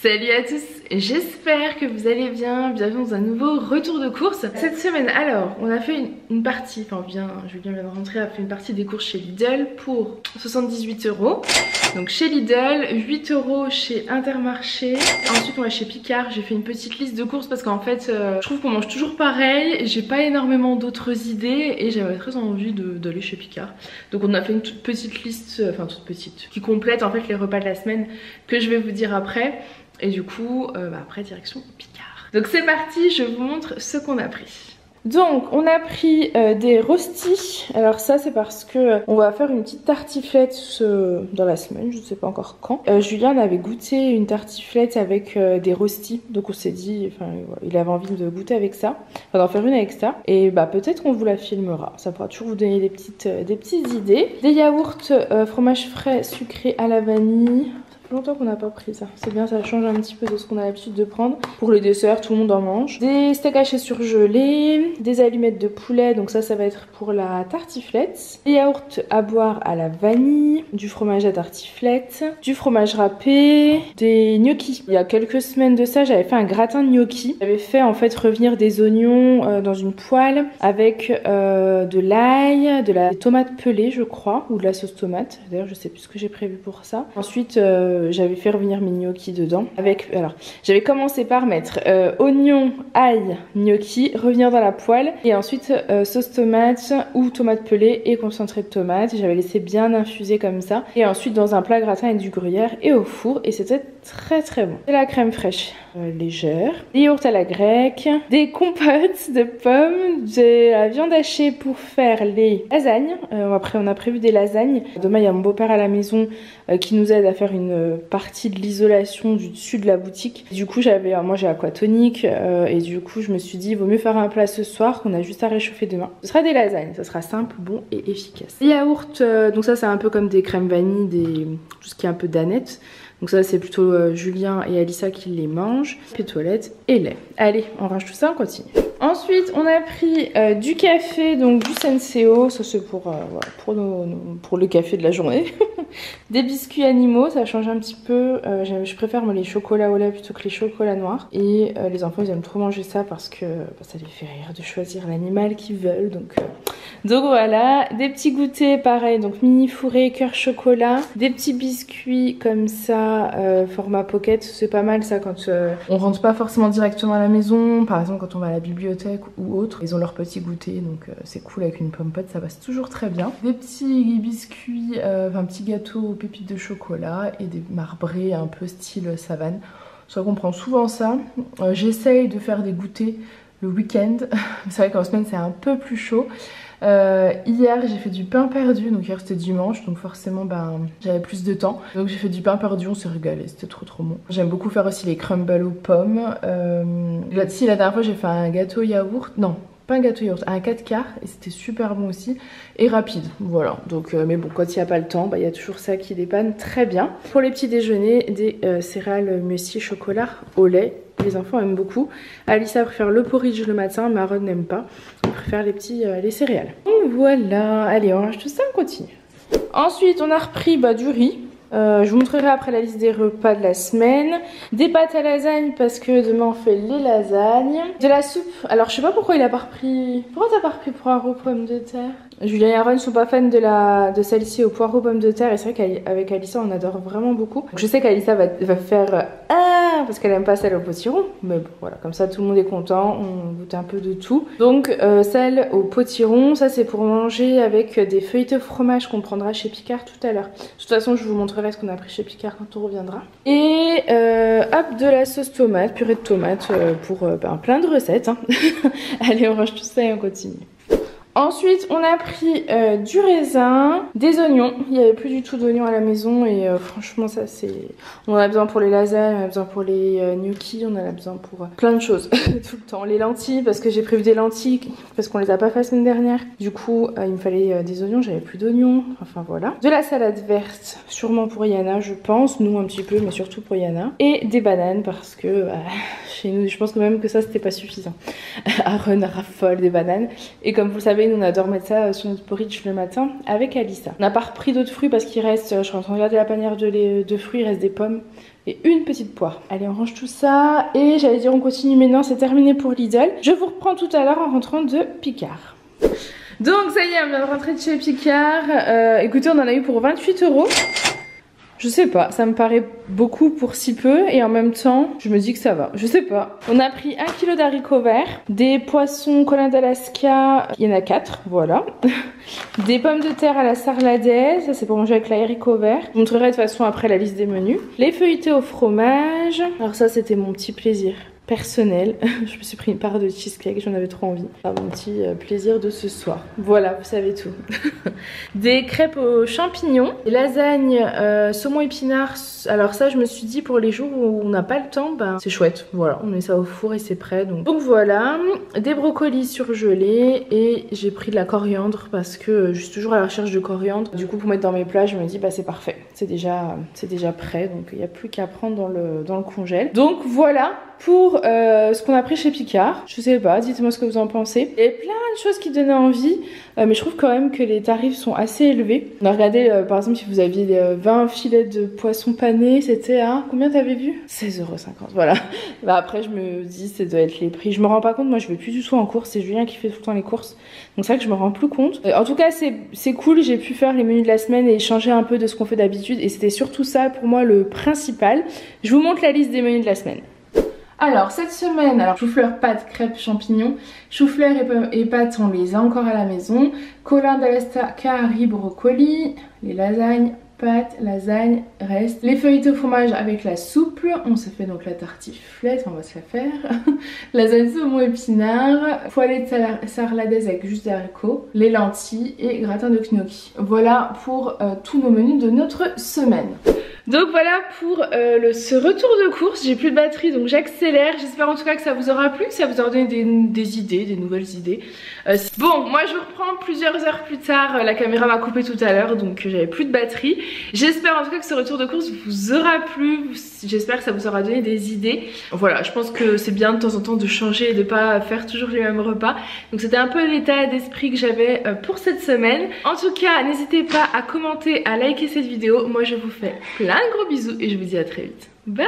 Salut à tous, j'espère que vous allez bien, bienvenue dans un nouveau retour de course. Cette semaine alors, on a fait une partie, enfin Julien vient de rentrer, a fait une partie des courses chez Lidl pour 78 €. Donc chez Lidl, 8 € chez Intermarché. Ensuite on va chez Picard, j'ai fait une petite liste de courses parce qu'en fait je trouve qu'on mange toujours pareil, j'ai pas énormément d'autres idées et j'avais très envie d'aller chez Picard. Donc on a fait une toute petite liste, enfin toute petite, qui complète en fait les repas de la semaine que je vais vous dire après. Et du coup, après direction Picard. Donc c'est parti, je vous montre ce qu'on a pris. Donc on a pris des rostis. Alors ça c'est parce que on va faire une petite tartiflette dans la semaine, je ne sais pas encore quand. Julien avait goûté une tartiflette avec des rostis, donc on s'est dit, enfin il avait envie de goûter avec ça, enfin d'en faire une avec ça. Et bah peut-être qu'on vous la filmera, ça pourra toujours vous donner des petites idées. Des yaourts fromage frais sucré à la vanille. Longtemps qu'on n'a pas pris ça, c'est bien, ça change un petit peu de ce qu'on a l'habitude de prendre. Pour les desserts, tout le monde en mange. Des steaks hachés surgelés, des allumettes de poulet, donc ça va être pour la tartiflette. Des yaourts à boire à la vanille, du fromage à tartiflette, du fromage râpé, des gnocchis. Il y a quelques semaines de ça, j'avais fait un gratin de gnocchis. J'avais fait en fait revenir des oignons dans une poêle avec de l'ail, de la tomate pelée je crois, ou de la sauce tomate. D'ailleurs je sais plus ce que j'ai prévu pour ça. Ensuite j'avais fait revenir mes gnocchis dedans. Alors, j'avais commencé par mettre oignon, ail, gnocchi, revenir dans la poêle et ensuite sauce tomate ou tomate pelée et concentré de tomate. J'avais laissé bien infuser comme ça et ensuite dans un plat gratin avec du gruyère et au four et c'était très très bon. De la crème fraîche légère, des yaourts à la grecque, des compotes de pommes, de la viande hachée pour faire les lasagnes. Après on a prévu des lasagnes. Demain il y a mon beau-père à la maison qui nous aide à faire une partie de l'isolation du dessus de la boutique. Du coup moi j'ai aquatonique et du coup je me suis dit il vaut mieux faire un plat ce soir qu'on a juste à réchauffer demain. Ce sera des lasagnes, ça sera simple, bon et efficace. Les yaourts, donc ça c'est un peu comme des crèmes vanille, tout ce qui est un peu danette. Donc ça c'est plutôt Julien et Alissa qui les mangent. Pétoilette et lait. Allez, on range tout ça, on continue. Ensuite on a pris du café, donc du Senseo, ça c'est pour le café de la journée. Des biscuits animaux, ça change un petit peu, je préfère moi les chocolats au lait plutôt que les chocolats noirs. Et les enfants ils aiment trop manger ça parce que ça les fait rire de choisir l'animal qu'ils veulent. Donc voilà, des petits goûters pareil, donc mini fourré, cœur chocolat. Des petits biscuits comme ça, format pocket, c'est pas mal ça quand on rentre pas forcément directement à la maison. Par exemple quand on va à la bibliothèque ou autre, ils ont leur petit goûter, donc c'est cool avec une pomme pote, ça passe toujours très bien. Des petits biscuits, enfin petits gâteaux aux pépites de chocolat et des marbrés un peu style savane. Ça qu'on prend souvent ça. J'essaye de faire des goûters le week-end. C'est vrai qu'en semaine c'est un peu plus chaud. Hier j'ai fait du pain perdu, donc hier c'était dimanche, donc forcément j'avais plus de temps. Donc j'ai fait du pain perdu, on s'est régalé, c'était trop bon. J'aime beaucoup faire aussi les crumbles aux pommes. La dernière fois j'ai fait un gâteau yaourt, non pas un gâteau yaourt, un 4 quarts et c'était super bon aussi et rapide, voilà. Donc mais bon, quand il n'y a pas le temps, il y a toujours ça qui dépanne très bien. Pour les petits déjeuners, des céréales muesli chocolat au lait. Les enfants aiment beaucoup. Alissa préfère le porridge le matin, Maron n'aime pas. Elle préfère les céréales. Donc voilà, allez on range tout ça, on continue. Ensuite on a repris du riz. Je vous montrerai après la liste des repas de la semaine. Des pâtes à lasagne parce que demain on fait les lasagnes. De la soupe. Alors je sais pas pourquoi il a pas repris. Pourquoi t'as pas repris poireaux pommes de terre? Julien et Aaron sont pas fans de celle-ci au poireau pommes de terre et c'est vrai qu'avec Alissa on adore vraiment beaucoup. Donc je sais qu'Alissa va faire parce qu'elle aime pas celle au potiron, mais bon voilà, comme ça tout le monde est content, on goûte un peu de tout. Donc celle au potiron, ça c'est pour manger avec des feuilletés fromage qu'on prendra chez Picard tout à l'heure. De toute façon je vous montrerai ce qu'on a pris chez Picard quand on reviendra. Et hop, de la sauce tomate, purée de tomate pour plein de recettes hein. Allez on range tout ça et on continue. Ensuite on a pris du raisin, des oignons. Il n'y avait plus du tout d'oignons à la maison et franchement ça c'est... On en a besoin pour les lasagnes, on en a besoin pour les gnocchis, on en a besoin pour plein de choses tout le temps. Les lentilles parce que j'ai prévu des lentilles parce qu'on les a pas fait la semaine dernière. Du coup il me fallait des oignons, j'avais plus d'oignons, enfin voilà. De la salade verte, sûrement pour Yana je pense, nous un petit peu mais surtout pour Yana. Et des bananes parce que chez nous je pense quand même que ça c'était pas suffisant. Aaron raffole des bananes et comme vous le savez savez, nous on adore mettre ça sur notre porridge le matin avec Alissa. On n'a pas repris d'autres fruits parce qu'il reste, je suis en train de regarder la panière de fruits, il reste des pommes et une petite poire. Allez, on range tout ça et j'allais dire on continue, mais non, c'est terminé pour Lidl. Je vous reprends tout à l'heure en rentrant de Picard. Donc ça y est, on vient de rentrer de chez Picard. Écoutez, on en a eu pour 28 €. Je sais pas, ça me paraît beaucoup pour si peu et en même temps, je me dis que ça va. Je sais pas. On a pris 1 kg d'haricots verts, des poissons Colin d'Alaska, il y en a 4, voilà. Des pommes de terre à la sarladaise, ça c'est pour manger avec les haricots verts. Je vous montrerai de toute façon après la liste des menus. Les feuilletés au fromage. Alors ça c'était mon petit plaisir personnel. Je me suis pris une part de cheesecake, j'en avais trop envie. Enfin, mon petit plaisir de ce soir. Voilà, vous savez tout. Des crêpes aux champignons, des lasagnes saumon épinard. Alors ça, je me suis dit pour les jours où on n'a pas le temps, ben c'est chouette. Voilà, on met ça au four et c'est prêt. Donc voilà, des brocolis surgelés et j'ai pris de la coriandre parce que je suis toujours à la recherche de coriandre. Du coup, pour mettre dans mes plats, je me dis bah c'est parfait. C'est déjà prêt, donc il n'y a plus qu'à prendre dans le congèle. Donc voilà pour ce qu'on a pris chez Picard. Je sais pas, dites-moi ce que vous en pensez. Il y a plein de choses qui donnaient envie, mais je trouve quand même que les tarifs sont assez élevés. On a regardé par exemple si vous aviez 20 filets de poisson pané, c'était à combien t'avais vu? 16,50 €, voilà. Bah après je me dis ça doit être les prix. Je me rends pas compte, moi je vais plus du tout en course, c'est Julien qui fait tout le temps les courses. Donc c'est vrai que je me rends plus compte. En tout cas c'est cool, j'ai pu faire les menus de la semaine et changer un peu de ce qu'on fait d'habitude et c'était surtout ça pour moi le principal. Je vous montre la liste des menus de la semaine. Alors cette semaine, chou-fleur, pâtes, crêpes, champignons, chou-fleur et pâtes on les a encore à la maison, Colin d'Alaska, riz, brocoli, les lasagnes, pâtes, lasagne, reste, les feuilletés au fromage avec la soupe, on se fait donc la tartiflette, on va se la faire, lasagne saumon épinard, poêlée de sarladaise avec juste des haricots, les lentilles et gratin de gnocchi. Voilà pour tous nos menus de notre semaine. Donc voilà pour ce retour de course, j'ai plus de batterie donc j'accélère, j'espère en tout cas que ça vous aura plu, que ça vous aura donné des idées, des nouvelles idées. Bon, moi je reprends plusieurs heures plus tard, la caméra m'a coupé tout à l'heure donc j'avais plus de batterie. J'espère en tout cas que ce retour de course vous aura plu, j'espère que ça vous aura donné des idées. Voilà, je pense que c'est bien de temps en temps de changer et de pas faire toujours les mêmes repas. Donc c'était un peu l'état d'esprit que j'avais pour cette semaine. En tout cas, n'hésitez pas à commenter, à liker cette vidéo, moi je vous fais plein de gros bisous et je vous dis à très vite. Bye!